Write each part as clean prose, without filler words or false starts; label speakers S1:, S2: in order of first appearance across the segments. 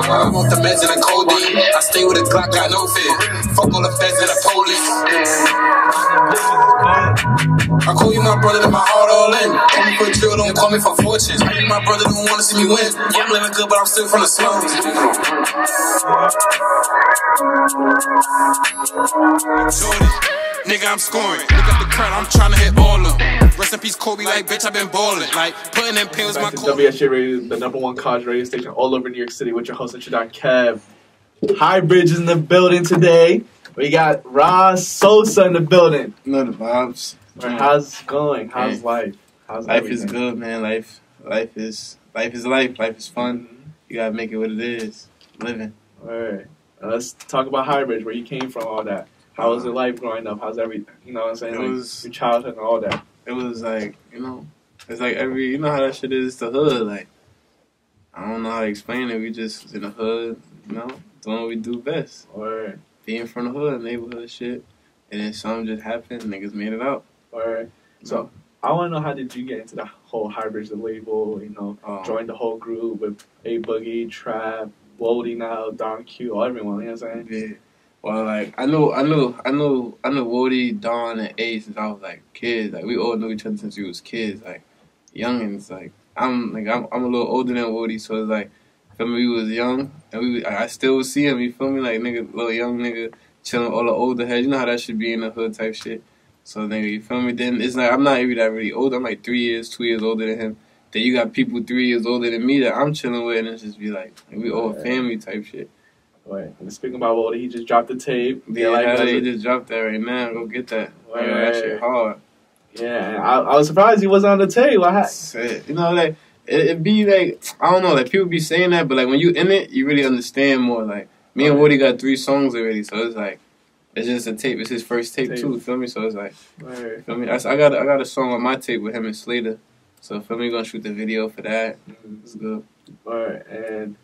S1: I'm off the meds and the codeine. I stay with a Glock, got no fear. Fuck all the feds and the police. I call you my brother, then my heart all in. Call me for drill, don't call me for fortune. I think my brother don't wanna see me win. Yeah, I'm living good, but I'm still from the slums. Jordan, nigga, I'm scoring. Look at the current, I'm trying to hit all of them. Rest in peace, Kobe, like, bitch, I've been balling. Like, putting in pills, my Kobe.
S2: WSJU radio, the #1 college radio station all over New York City with your host, Kev. Highbridge is in the building today. We got Ra Sossa in the building.
S3: Know the vibes.
S2: How's it going? How's life? How's
S3: life
S2: everything?
S3: is good, man. Life is life. Life is fun. You gotta make it what it is. Living.
S2: All right. Let's talk about Highbridge, where you came from, all that. How was your life growing up? How's everything? You know what I'm saying?
S3: It was
S2: your childhood and all that.
S3: It was like, it's like you know how that shit is, the hood. Like, I don't know how to explain it. We just was in the hood, doing what we do best.
S2: Or
S3: being from the hood, neighborhood shit. And then something just happened, niggas made it out.
S2: Alright. So I wanna know, how did you get into the whole Highbridge, the label, join the whole group with boogie, Trap, Wody now, Don Q, everyone, you know what I'm saying?
S3: Yeah. Well, like I knew Wody, Don, and A since I was like kids. Like we all knew each other since we was kids, like youngins. Like I'm a little older than Wody, so it's like, feel me, we was young and I still see him. You feel me, like nigga, little young nigga chilling with all the older heads. You know how that should be in the hood type shit. So nigga, you feel me? Then it's like I'm not even that really old. I'm like 2 years older than him. Then you got people 3 years older than me that I'm chilling with, and it's just be like we all family type shit.
S2: Right. And speaking about Wody, he just dropped the tape.
S3: Yeah, he just dropped that right now. Go get that.
S2: Right.
S3: That shit hard.
S2: Yeah, I was surprised he wasn't on the tape.
S3: Like it be like, I don't know, like people be saying that, but like when you in it, you really understand more. Like me and Wody got 3 songs already, so it's like it's just a tape. It's his first tape too. Feel me? So it's like, feel me? I got a song on my tape with him and Slater. So feel me? We're gonna shoot the video for that. It's good.
S2: Alright, and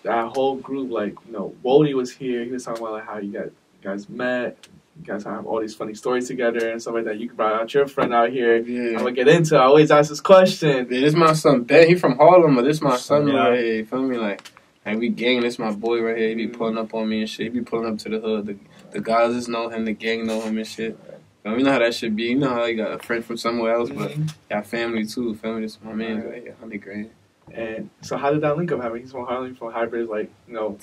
S2: that whole group, like, Wody was here. He was talking about like how you guys met. You guys have all these funny stories together and stuff like that. You brought out your friend out here.
S3: Yeah.
S2: I'm gonna get into it. I always ask this question.
S3: Yeah, this my son Ben. He from Harlem, but this my son right here. You feel me? Like we gang. This my boy right here. He be pulling up on me and shit. He be pulling up to the hood. The guys just know him. The gang know him and shit. You know how that should be. You know how you got a friend from somewhere else, but got family too. Family. This my man right here. 100 grand.
S2: And so how did that link up happen? He's from Harlem, from Highbridge. Like,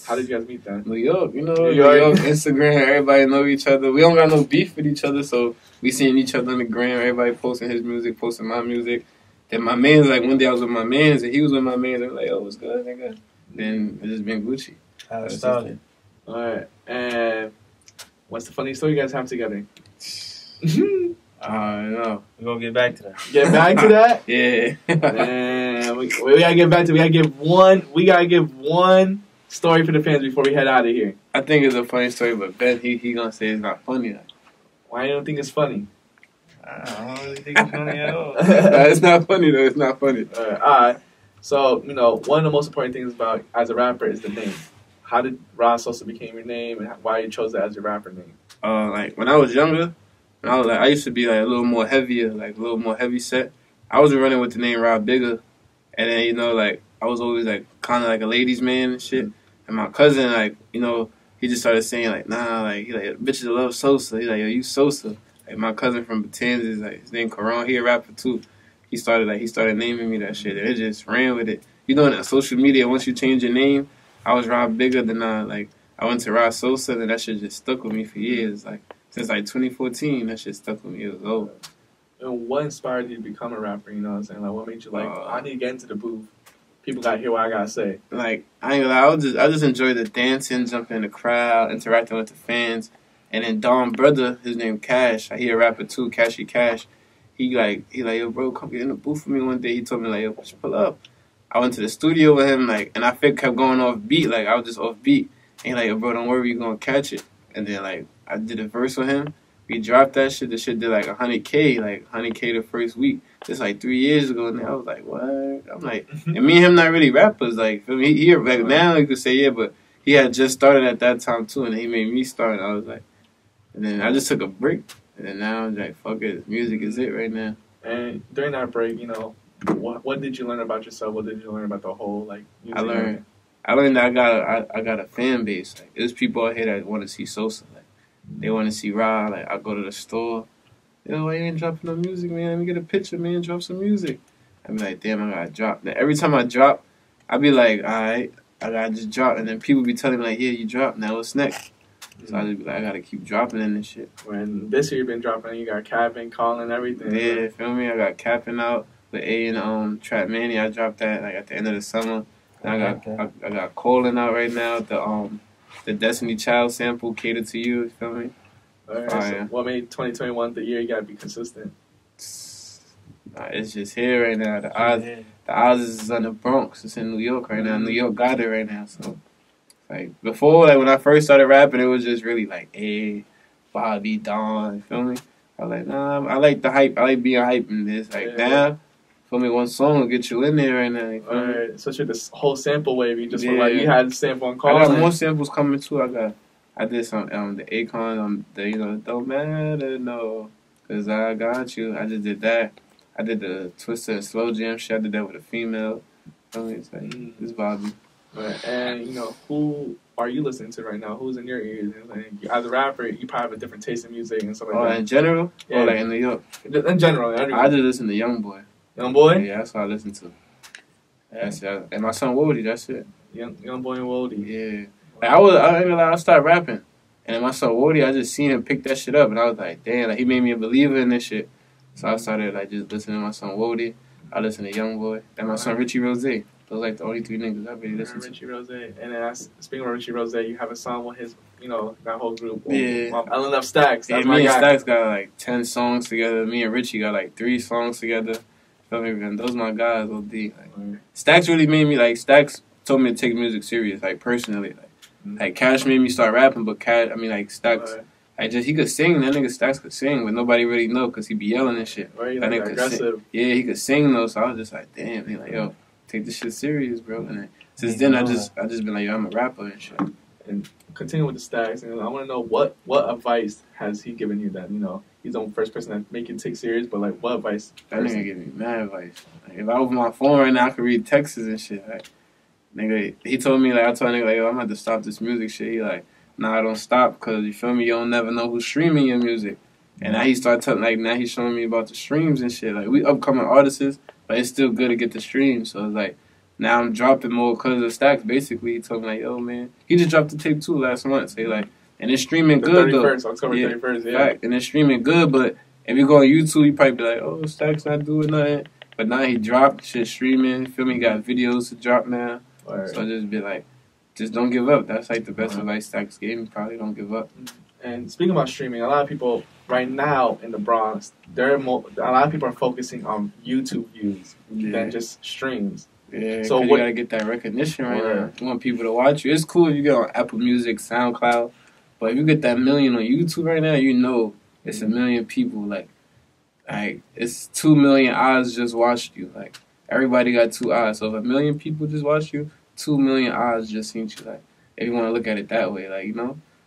S2: how did you guys meet then?
S3: New York, New York, Instagram, everybody know each other. We don't got no beef with each other, so we seeing each other on the gram. Everybody posting his music, posting my music. Then my man's like, one day I was with my man's and he was with my man's. And like, oh, what's good, nigga? Then it just been Gucci.
S4: How it started.
S2: All right. And what's the funny story you guys have together?
S3: I don't know.
S4: We're gonna get back to that.
S2: Get back to that?
S3: Yeah.
S2: And we gotta get back to. We gotta give one story for the fans before we head out of here.
S3: I think it's a funny story, but Ben he gonna say it's not funny.
S2: Why you don't think it's funny?
S4: I don't really think it's funny at all.
S3: It's not funny though. It's not funny.
S2: All right. So one of the most important things about as a rapper is the name. How did Ra Sossa became your name, and why you chose that as your rapper name?
S3: Like when I was younger. I used to be like a little more heavier, like a little more heavy set. I was running with the name Rob Bigger, and then like I was always like kind of like a ladies' man and shit. And my cousin, like he just started saying like, nah, like he like bitches love Sosa. He's like, yo, you Sosa. Like my cousin from Batanzas, like his name Karan, he a rapper too. He started naming me that shit, and it just ran with it. In social media, once you change your name, I was Rob Bigger, then I went to Ra Sossa, and that shit just stuck with me for years, like. Since 2014, that shit stuck with me. It was over.
S2: And what inspired you to become a rapper? You know what I'm saying? Like, what made you like? I need to get into the booth. People gotta hear what I gotta say.
S3: Like, I ain't gonna lie, I just enjoy the dancing, jumping in the crowd, interacting with the fans. And then Don brother, his name Cash. He a rapper too, Cashy Cash. He like, yo, bro, come get in the booth with me one day. He told me like, yo, pull up. I went to the studio with him, like, and I kept going off beat. Like, I was just off beat. And he like, yo, bro, don't worry, you gonna catch it. And then like, I did a verse with him. We dropped that shit. The shit did like 100K, the first week. Just like 3 years ago. And I was like, what? I'm like, and me and him not really rappers. Like, for me, he like now you could say yeah, but he had just started at that time too, and he made me start. And I was like, and then I just took a break, and then now I'm like, fuck it, music is it right now.
S2: And during that break, what did you learn about yourself? What did you learn about the whole like music?
S3: I learned that I got a fan base. Like, there's people out here that want to see Sosa. Like, they want to see Ra. Like, I go to the store. Yo, why you ain't dropping no music, man? Let me get a picture, man. Drop some music. I be like, damn, I gotta drop. Now, every time I drop, I be like, all right, I gotta just drop. And then people be telling me like, yeah, you dropped. Now what's next? So I just be like, I gotta keep dropping in this shit.
S2: When this year you've been dropping, you got Capping, Calling, everything.
S3: Yeah, feel me? I got Capping out with A and Trap Mania. I dropped that like at the end of the summer. And I got Calling out right now. The Destiny Child sample, Cater to You. Feel me?
S2: All right, so what made 2021 the year you gotta be consistent?
S3: Nah, it's just here right now. The odds is in the Bronx. It's in New York right now. New York got it right now. So, like before, like when I first started rapping, it was just really like, hey, Bobby, Don. You feel me? I was like, nah, I like the hype. I like being hype in this. Like now, feel me? One song will get you in there right now. You feel me?
S2: Especially this whole sample wave. You just feel like you had the sample on Calling.
S3: I got more samples coming too. I did some the Akon the Don't Matter No, cause I got you. I just did that. I did the Twister and Slow Jam shit. I did that with a female. It's like, it's Bobby.
S2: Right. And who are you listening to right now? Who's in your ears? Like, as a rapper, you probably have a different taste in music and stuff like that.
S3: In general?
S2: Yeah.
S3: Or like in New York?
S2: In general.
S3: I just listen to Young Boy.
S2: Young Boy?
S3: Yeah, that's what I listen to. That's it. And my son Wody, that's it.
S2: Young Boy and Wody.
S3: Yeah. Like, I started rapping. And then my son Wody, I just seen him pick that shit up. And I was like, damn, like, he made me a believer in this shit. So I started like just listening to my son Wody. I listen to Young Boy. And my son Richie Rose. Those like the only three niggas I really listen to.
S2: Richie Rose. And then speaking of Richie Rose, you have a song with his, that whole group.
S3: Yeah.
S2: LNF Stacks. That's
S3: me
S2: and
S3: Stacks got like 10 songs together. Me and Richie got like 3 songs together. Feel me? And those my guys, OD. Like, Stacks really made me, like, Stacks told me to take music serious, like, personally. Like Cash made me start rapping, but Stacks, he could sing. That nigga Stacks could sing, but nobody really know because he be yelling and shit.
S2: Right,
S3: that
S2: like
S3: nigga
S2: aggressive.
S3: He could sing though. So I was just like, damn. He like, yo, take this shit serious, bro. And then, since then, I just been like, yo, I'm a rapper and shit.
S2: And continue with the Stacks. And I want to know what advice has he given you that he's the first person that make you take serious. But like, what advice?
S3: That nigga give me mad advice. Like, if I open my phone right now, I could read texts and shit. Like, nigga, he told me, like, I told nigga, like, yo, I'm about to stop this music shit. He like, nah, I don't stop, because, you feel me, you don't never know who's streaming your music. And now he started telling, like, now he's showing me about the streams and shit. Like, we upcoming artists, but it's still good to get the streams. So it's like, now I'm dropping more because of Stacks, basically. He told me, like, yo, man, he just dropped the tape 2 last month. So he like, and it's streaming good, 31st,
S2: though. October 31st, yeah.
S3: Fact, and it's streaming good, but if you go on YouTube, you probably be like, oh, Stacks not doing nothing. But now he dropped shit streaming. Feel me? He got videos to drop now. Right. So just be like, just don't give up. That's like the best advice Stacks gave me. Probably don't give up.
S2: And speaking about streaming, a lot of people right now in the Bronx, a lot of people are focusing on YouTube views than just streams.
S3: Yeah, so you gotta get that recognition right now. You want people to watch you. It's cool if you get on Apple Music, SoundCloud, but if you get that million on YouTube right now, it's a million people. Like it's 2 million eyes just watched you. Like everybody got 2 eyes, so if a million people just watch you, 2 million eyes just seen you. Like if you want to look at it that way, like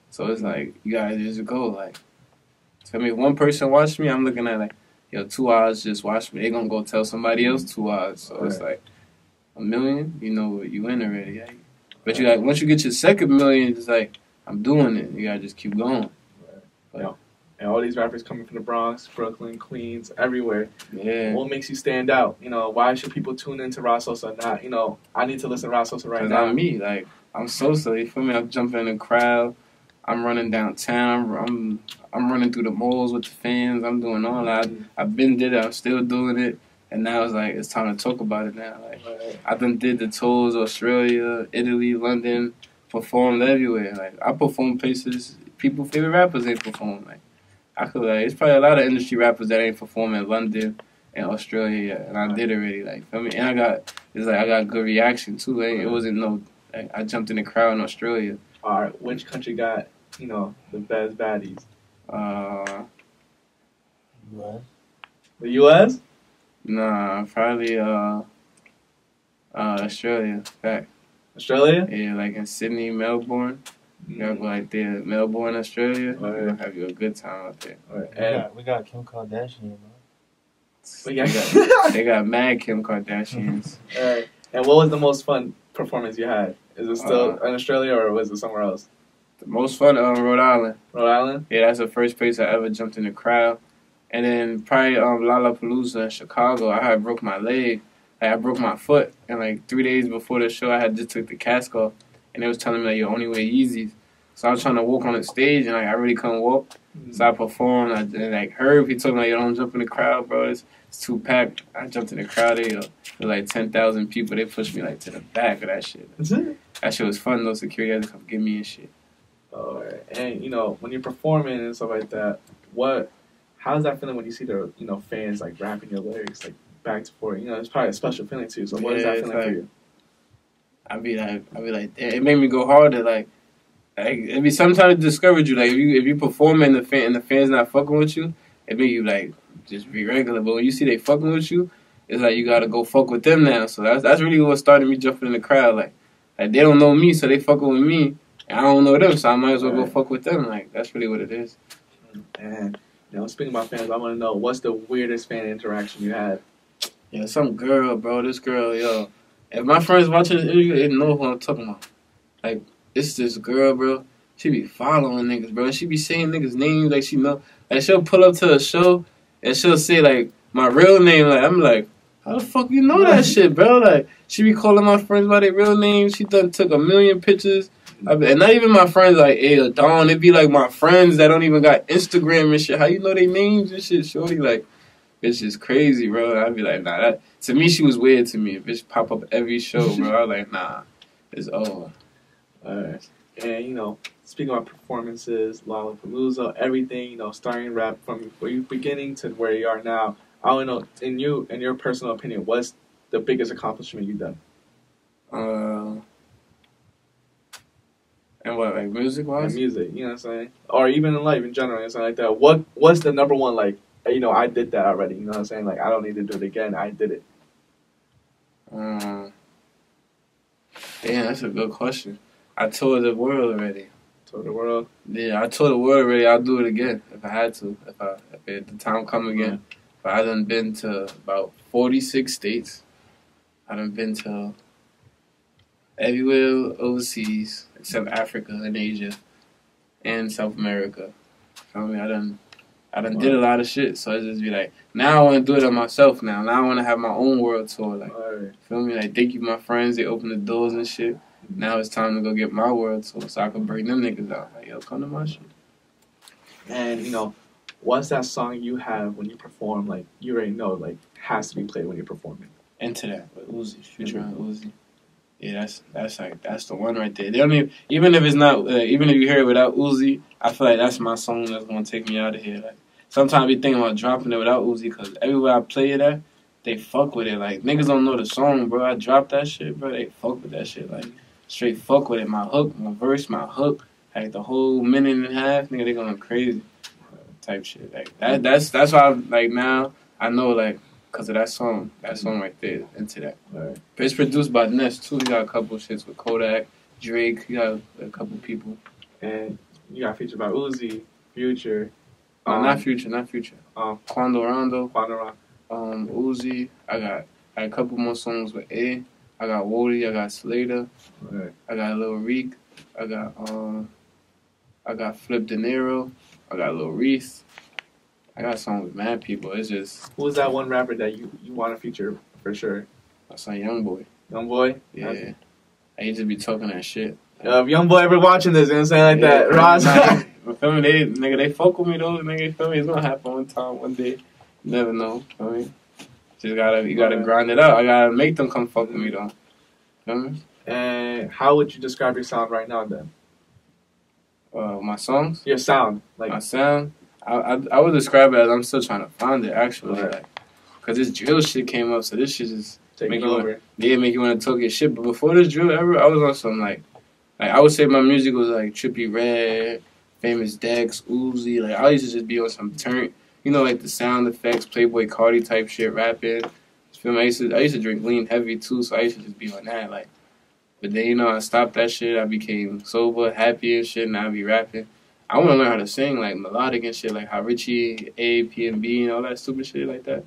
S3: so it's like you gotta just go. Like so if one person watched me, I'm looking at like 2 eyes just watched me. They gonna go tell somebody else 2 eyes. So it's like. A million, you win already. Yeah. But you once you get your second million, it's like I'm doing it. You gotta just keep going.
S2: Right. And all these rappers coming from the Bronx, Brooklyn, Queens, everywhere.
S3: Yeah.
S2: What makes you stand out? Why should people tune into Ra Sossa? Not, I need to listen to Ra Sossa right now.
S3: I'm me. Like I'm Sosa. You feel me? I'm jumping in the crowd. I'm running downtown. I'm running through the malls with the fans. I'm doing all that. I've been did it. I'm still doing it. And now it's time to talk about it now. Like I done did the tours, Australia, Italy, London, performed everywhere. Like I perform places people favorite rappers ain't perform. Like it's probably a lot of industry rappers that ain't performing in London and Australia yet. And I did already. Like feel me? And I got good reaction too. It wasn't I jumped in the crowd in Australia.
S2: All right, which country got the best baddies?
S4: U.S.
S2: The U.S.
S3: Nah, probably Australia. Fact.
S2: Australia?
S3: Yeah, like in Sydney, Melbourne. You gotta go like there, Melbourne, Australia. You're gonna have you a good time out there.
S2: Right.
S4: We got Kim Kardashian, bro.
S3: They got mad Kim Kardashians.
S2: And what was the most fun performance you had? Is it still in Australia or was it somewhere else?
S3: The most fun, Rhode Island.
S2: Rhode Island?
S3: Yeah, that's the first place I ever jumped in the crowd. And then probably Lollapalooza in Chicago. I had broke my leg. Like, I broke my foot. And like 3 days before the show, I had just took the cast off. And they was telling me like, you only wear Yeezys. So I was trying to walk on the stage and like I really couldn't walk. So I performed. And like Herb, he told me like, yo, don't jump in the crowd, bro. It's too packed. I jumped in the crowd. There was like 10,000 people. They pushed me like to the back of that shit. That shit was fun though. Security had to come get me and shit.
S2: Alright. And you know, when you're performing and stuff like that, how's that feeling when you see the fans like rapping your lyrics like back to forth? You know, it's probably a special feeling too. So what is that feeling for you?
S3: I be like, it made me go harder. Like it be sometimes discourage you. Like if you perform and the fans not fucking with you, it make you like just be regular. But when you see they fucking with you, it's like you gotta go fuck with them now. So that's really what started me jumping in the crowd. Like they don't know me, so they fucking with me. And I don't know them, so I might as well go fuck with them. Like that's really what it is.
S2: And speaking about fans, I want to know what's the weirdest fan interaction you had?
S3: Yeah, some girl, bro. This girl, yo. If my friends watching this interview, they know who I'm talking about. Like, it's this girl, bro. She be following niggas, bro. She be saying niggas' names like she know. Like, she'll pull up to a show and she'll say, like, my real name. Like, I'm like, how the fuck you know that shit, bro? Like, she be calling my friends by their real names. She done took 1 million pictures. And not even my friends like, hey, Dawn. It be like my friends that don't even got Instagram and shit. How you know they names and shit, shorty? Like, it's just crazy, bro. I'd be like, nah. To me, she was weird to me. Bitch pop up every show, bro. I was like, nah, it's over.
S2: Alright. And, speaking about performances, Lollapalooza, everything, starting rap from where you beginning to where you are now, I want to know, in your personal opinion, what's the biggest accomplishment you've done?
S3: And what, like music-wise?
S2: Music, you know what I'm saying? Or even in life in general, and something like that. What's the number one, like, I did that already, you know what I'm saying? Like, I don't need to do it again, I did it.
S3: Damn, that's a good question. I toured the world already.
S2: Toured the world?
S3: Yeah, I toured the world already. I'll do it again if I had to. If the time come again. But I done been to about 46 states. I done been to everywhere overseas except Africa and Asia and South America. Feel me? I done did a lot of shit. So I just be like, now I want to do it on myself now. Now I want to have my own world tour. Like, feel me? Like, thank you, my friends. They opened the doors and shit. Now it's time to go get my world tour so I can bring them niggas out. Like, yo, come to my shit.
S2: And, what's that song you have when you perform, like, you already know, like, has to be played when you're performing?
S3: Into That with Uzi, Future and Uzi. Yeah, that's the one right there. They don't even if it's not, even if you hear it without Uzi, I feel like that's my song that's gonna take me out of here. Like, sometimes I be thinking about dropping it without Uzi because everywhere I play it at, they fuck with it. Like, niggas don't know the song, bro. I dropped that shit, bro. They fuck with that shit. Like, straight fuck with it. My hook, my verse, my hook, like the whole minute and a half, nigga, they going crazy. Type shit. Like that's why like now I know like because of that song right there, Into That. Right. But it's produced by Ness too. He got a couple shits with Kodak, Drake. He got a couple people.
S2: And you got featured by Uzi, Future.
S3: Not Future. Quando Rondo. Uzi. I got a couple more songs with A. I got Wody. I got Slater.
S2: Right.
S3: I got Lil Reek. I got Flip De Niro. I got Lil Reese. I got songs with mad people. It's just...
S2: Who's that one rapper that you want to feature for sure?
S3: That's on Youngboy.
S2: Youngboy?
S3: Yeah. I used to be talking that shit.
S2: If Youngboy ever watching this, you know what I'm saying? Like that. Ra
S3: feel me? They fuck with me though. Nigga, feel me? It's gonna happen one time, one day. You never know. Feel me? You gotta grind it out. I gotta make them come fuck with me though. Feel me?
S2: And how would you describe your sound right now then?
S3: My songs?
S2: Your sound. Like
S3: my sound? I would describe it as I'm still trying to find it, actually.
S2: Right.
S3: Like, cause this drill shit came up, so this shit just
S2: make you over.
S3: Make you want to talk your shit. But before this drill ever, I was on some like I would say my music was like Trippie Redd, Famous Dex, Uzi. Like I used to just be on some turn, like the sound effects, Playboy Cardi type shit, rapping. I used to drink lean heavy too, so I used to just be on that. Like, but then I stopped that shit. I became sober, happy and shit. Now I be rapping. I want to learn how to sing like melodic and shit, like how Richie, A, P, and B, and all that stupid shit like that.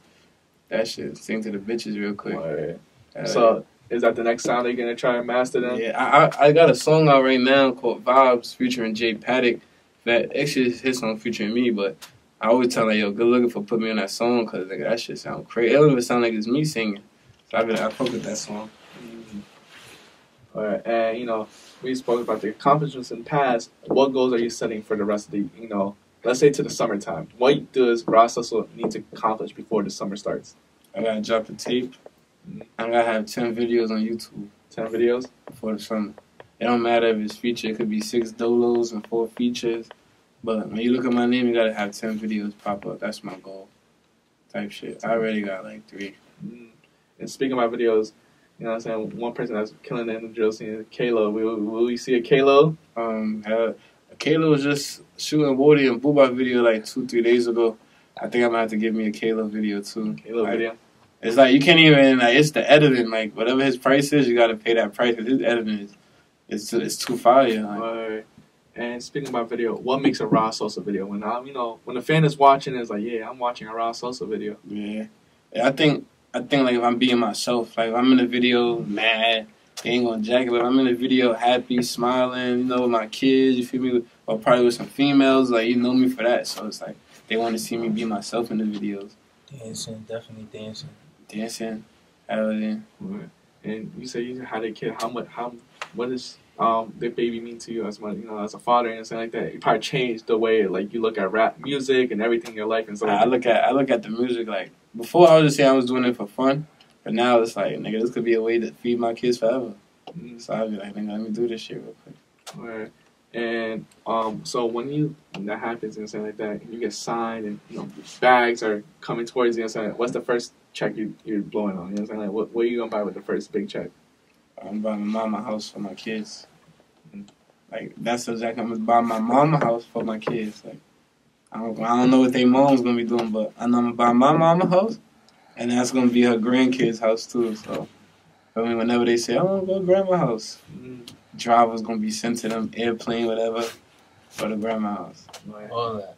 S3: That shit. Sing to the bitches real quick.
S2: Right. So, is that the next sound they're going to try and master then?
S3: Yeah, I got a song out right now called Vibes featuring Jay Paddock. That actually is his song featuring me, but I always tell like, yo, good looking for putting me on that song because like, that shit sound crazy. It don't even sound like it's me singing. So I fuck with that song.
S2: All right, and, you know, we spoke about the accomplishments in the past. What goals are you setting for the rest of the, you know, let's say to the summertime? What does Ra Sossa need to accomplish before the summer starts?
S3: I gotta drop the tape. I gotta have 10 videos on YouTube.
S2: 10 videos?
S3: Before the summer. It don't matter if it's featured. It could be 6 dolos and 4 features. But when you look at my name, you gotta have 10 videos pop up. That's my goal. Type shit. I already got like 3.
S2: And speaking about videos, you know what I'm saying, one person that's killing it in the drill scene is Kalo. Will we see a Kalo?
S3: Kalo was just shooting Woody and Booba video like 2-3 days ago. I think I'm gonna have to give me a Kalo video too.
S2: Kalo video?
S3: It's like you can't even, like, it's the editing. Like, whatever his price is, you gotta pay that price because his editing is too fire. Like.
S2: And speaking about video, what makes a Ra Sossa video? When you know, when a fan is watching, it's like, yeah, I'm watching a Ra Sossa video.
S3: Yeah, I think like if I'm being myself, like if I'm in a video mad, they ain't gonna jack it. But if I'm in a video happy, smiling, you know, with my kids, you feel me, or probably with some females, like you know me for that. So it's like they want to see me be myself in the videos.
S4: Dancing, definitely dancing.
S3: Dancing, hell yeah.
S2: Right. And you say you had a kid. What does their baby mean to you as you know, as a father and something like that? You probably changed the way like you look at rap music and everything in your life and stuff.
S3: I look at the music like before. I was just saying I was doing it for fun, but now it's like, nigga, this could be a way to feed my kids forever. So I'll be like, nigga, let me do this shit real quick.
S2: All right. And so when that happens and something like that, and you get signed and you know bags are coming towards you and something, what's the first check you're blowing on? You know what I'm saying? Like, what are you gonna buy with the first big check?
S3: I'm buying my mama a house for my kids. Like that's exactly, I'm gonna buy my mama a house for my kids. Like I don't know what their mom's gonna be doing, but I know I'm gonna buy my mama a house, and that's gonna be her grandkids' house too. So I mean, whenever they say I want to go to grandma's house, driver's gonna be sent to them, airplane, whatever, for the grandma's house.
S4: All that.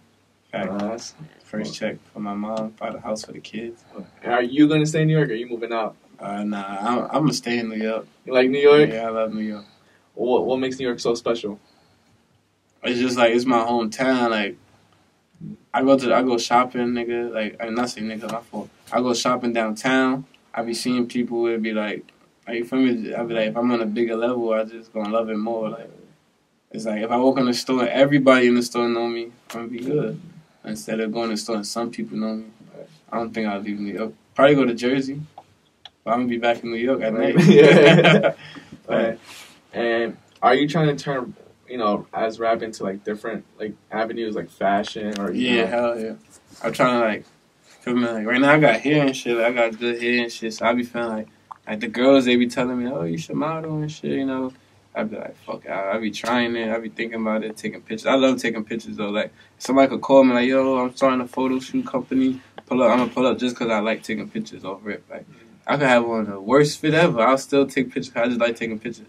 S3: Fact. First check for my mom, buy the house for the kids.
S2: Are you gonna stay in New York or are you moving out?
S3: Nah, I'm gonna stay in New York.
S2: You like New York?
S3: Yeah, I love New York.
S2: What makes New York so special?
S3: It's just like it's my hometown. Like I go shopping, nigga. Like I'm not saying nigga, my fault. I go shopping downtown. I be seeing people. It be like you feel me? I be like, if I'm on a bigger level, I just gonna love it more. Like it's like if I walk in the store, everybody in the store know me. I'm gonna be good. Instead of going to the store and some people know me. I don't think I'll leave New York. Probably go to Jersey. But I'm gonna be back in New York at night.
S2: Yeah. Right. And are you trying to turn, you know, as rap into like different like avenues like fashion or
S3: hell yeah. I'm trying to like feel me like right now I got hair and shit. Like, I got good hair and shit, so I be feeling like the girls, they be telling me, oh, you should model and shit, you know. I be like, fuck it. I be trying it. I be thinking about it, taking pictures. I love taking pictures though. Like somebody could call me like, yo, I'm starting a photo shoot company. I'm gonna pull up just because I like taking pictures over it. Like I could have one of the worst fit ever. I'll still take pictures. I just like taking pictures.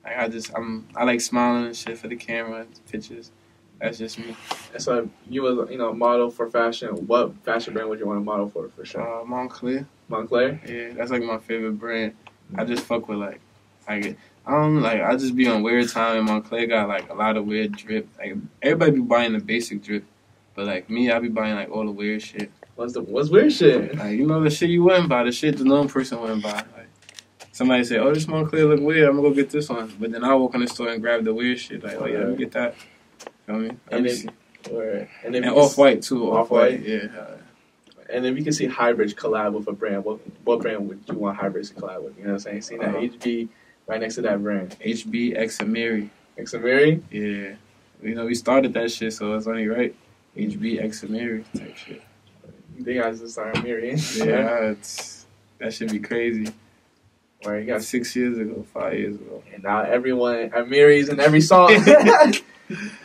S3: Like I like smiling and shit for the camera, pictures. That's just me. And
S2: so you was, you know, model for fashion. What fashion brand would you want to model for sure?
S3: Montclair.
S2: Montclair?
S3: Yeah, that's like my favorite brand. I just fuck with I just be on weird time, and Montclair got like a lot of weird drip. Like everybody be buying the basic drip, but like me, I be buying like all the weird shit.
S2: What's weird shit?
S3: Like, you know, the shit you wouldn't buy, the shit the known person wouldn't buy. Like somebody say, oh, this Montclair look weird, I'm gonna go get this one. But then I walk in the store and grab the weird shit. Like, oh yeah, let me get that. Feel me? And Off-White too. Off-White, yeah.
S2: And if you can see Highbridge collab with a brand, what brand would you want Highbridge to collab with? You know what I'm saying? See that HB right next to that brand.
S3: HB, X and Mary.
S2: X and Mary?
S3: Yeah. You know, we started that shit, so it's only right. HB, X and Mary type shit.
S2: They guys just started marrying.
S3: Yeah, that should be crazy.
S2: Right, you got
S3: 6 years ago, 5 years ago.
S2: And now everyone marries in every song.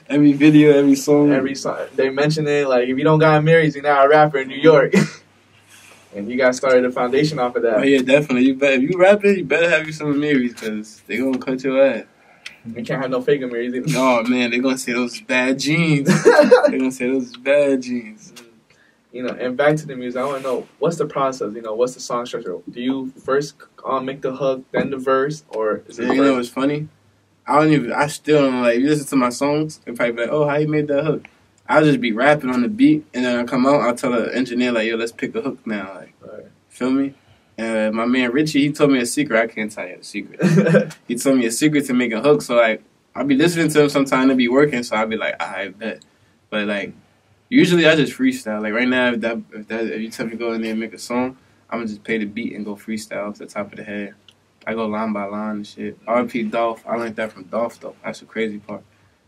S3: Every video, every song.
S2: Every song. They mention it, like, if you don't got married, you're not a rapper in New York. And you guys started a foundation off of that.
S3: Oh, yeah, definitely. If you rapping, you better have you some Marys, because they going to cut your ass.
S2: You can't have no fake Marys either.
S3: No, man, they going to say those bad jeans. They going to say those bad jeans.
S2: And back to the music, I want to know, what's the process? What's the song structure? Do you first make the hook, then the verse, or is it?
S3: You know what's funny? I still don't like. You listen to my songs, they probably be like, "Oh, how you made that hook?" I'll just be rapping on the beat, and then I come out, I'll tell the engineer like, "Yo, let's pick a hook now." Like,
S2: right.
S3: Feel me? And my man Richie, he told me a secret. I can't tell you the secret. He told me a secret to make a hook. So like, I'll be listening to him sometime to be working. So I'll be like, I bet. But like, usually I just freestyle. Like right now, if you tell me to go in there and make a song, I'm gonna just play the beat and go freestyle off the top of the head. I go line by line and shit. R.P. Dolph, I learned that from Dolph though. That's the crazy part.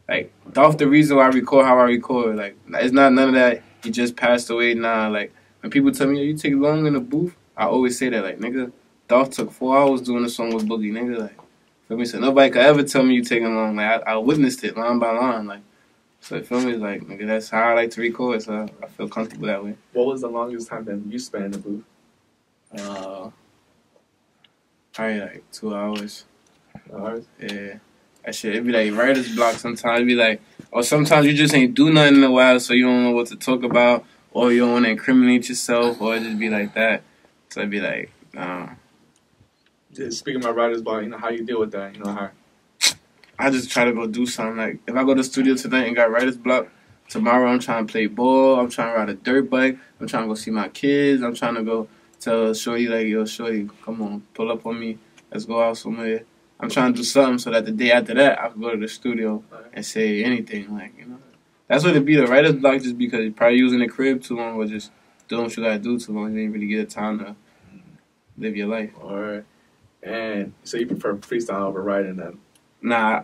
S3: Like Dolph, the reason why I record how I record, like it's not none of that. He just passed away. Nah, like when people tell me, "Yo, you take long in the booth," I always say that, like, nigga, Dolph took 4 hours doing a song with Boogie, nigga, like, feel me? So nobody could ever tell me you taking long. Like I witnessed it line by line, like. So feel me? Like, nigga, that's how I like to record. So I feel comfortable that way.
S2: What was the longest time that you spent in the booth?
S3: Probably like 2 hours.
S2: 2 hours?
S3: Yeah. That shit, it'd be like writer's block sometimes. It'd be like, or sometimes you just ain't do nothing in a while, so you don't know what to talk about, or you don't want to incriminate yourself, or it just be like that. So it'd be like,
S2: Just speaking about writer's block, how you deal with that, how...
S3: I just try to go do something. Like, if I go to the studio tonight and got writer's block, tomorrow I'm trying to play ball, I'm trying to ride a dirt bike, I'm trying to go see my kids, I'm trying to go tell Shorty, like, yo, Shorty, come on, pull up on me, let's go out somewhere. I'm trying to do something so that the day after that, I can go to the studio and say anything, like, That's what it be, the writer's block, just because you're probably using the crib too long or just doing what you gotta do too long. You didn't really get the time to live your life.
S2: All right. And so you prefer freestyle over writing then?
S3: Nah,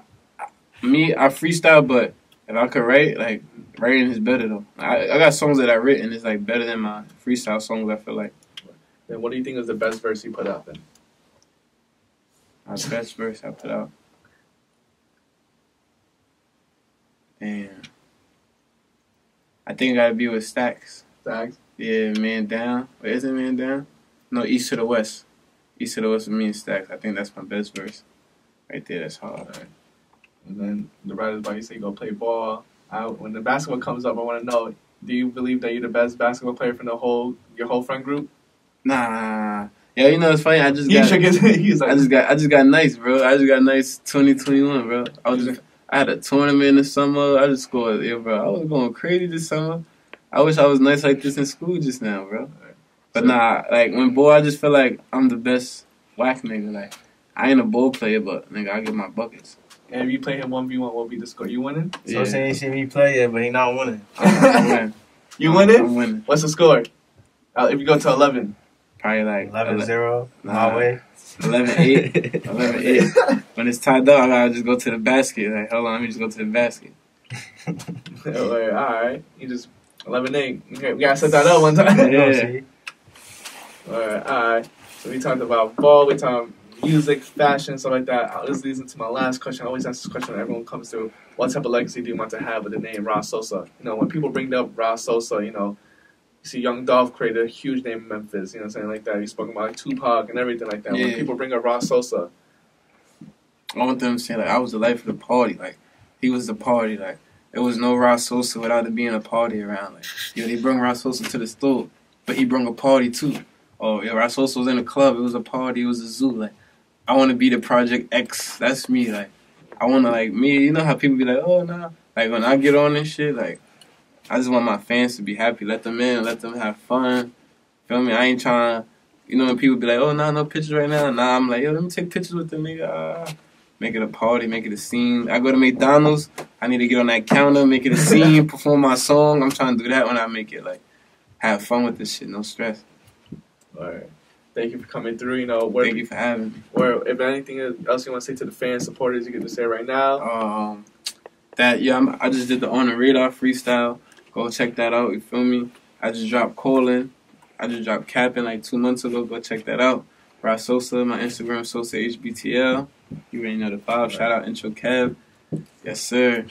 S3: I freestyle, but if I could write, like, writing is better, though. I got songs that I've written that's, like, better than my freestyle songs, I feel like.
S2: Then what do you think is the best verse you put out, then?
S3: My best verse I put out? Damn. I think it gotta be with Stacks.
S2: Stacks?
S3: Yeah, Man Down. Wait, is it Man Down? No, East to the West. East to the West with me and Stacks. I think that's my best verse. Right there, that's hard.
S2: Right. And then the writer's block, you say you go play ball. When the basketball comes up, I want to know, do you believe that you're the best basketball player from your whole friend group?
S3: Nah. Yeah, it's funny. I just got nice, bro. I just got nice 2021, bro. I had a tournament in the summer. I just scored, bro. I was going crazy this summer. I wish I was nice like this in school just now, bro. Right. But nah, like when ball, I just feel like I'm the best whack nigga. Like I ain't a ball player, but nigga, I get my buckets.
S2: And if you play him 1v1, what will be the score? You winning?
S4: So saying he see me play it, but he not winning.
S3: I'm winning.
S2: You winning?
S3: I'm winning.
S2: What's the score? If you go to 11.
S3: Probably like
S4: 11-0. My way.
S3: 11-8. 11-8. When it's tied up, I gotta just go to the basket. Like, hold on, let me just go to the basket.
S2: All right. You just 11-8. Okay, we gotta set that up one time.
S3: Yeah.
S2: All right. So we talked about ball. We talked music, fashion, stuff like that. This leads into my last question. I always ask this question when everyone comes through. What type of legacy do you want to have with the name Ra Sossa? When people bring up Ra Sossa, you see Young Dolph created a huge name in Memphis, saying like that. You spoke about like Tupac and everything like that. Yeah. When people bring up Ra Sossa,
S3: I want them to say, like, I was the life of the party. Like, he was the party. Like, there was no Ra Sossa without it being a party around. Like, they brought Ra Sossa to the store, but he brought a party too. Oh, Ra Sossa was in a club. It was a party. It was a zoo. Like, I want to be the Project X. That's me. Like, I want to, like, me. You know how people be like, oh, nah. Like, when I get on this shit, like, I just want my fans to be happy. Let them in. Let them have fun. Feel me? I ain't trying to, when people be like, oh, nah, no pictures right now. Nah, I'm like, yo, let me take pictures with the nigga. Make it a party. Make it a scene. I go to McDonald's. I need to get on that counter. Make it a scene. Perform my song. I'm trying to do that when I make it, like, have fun with this shit. No stress.
S2: All right. Thank you for coming through.
S3: Thank you for having me.
S2: Or if anything else you want to say to the fans, supporters, you get to say right now.
S3: I just did the On the Radar freestyle. Go check that out. You feel me? I just dropped Calling. I just dropped Capping like 2 months ago. Go check that out. Ra Sossa, my Instagram, Sossa Hbtl. You already know the vibe. Shout out Intro Kev. Yes, sir.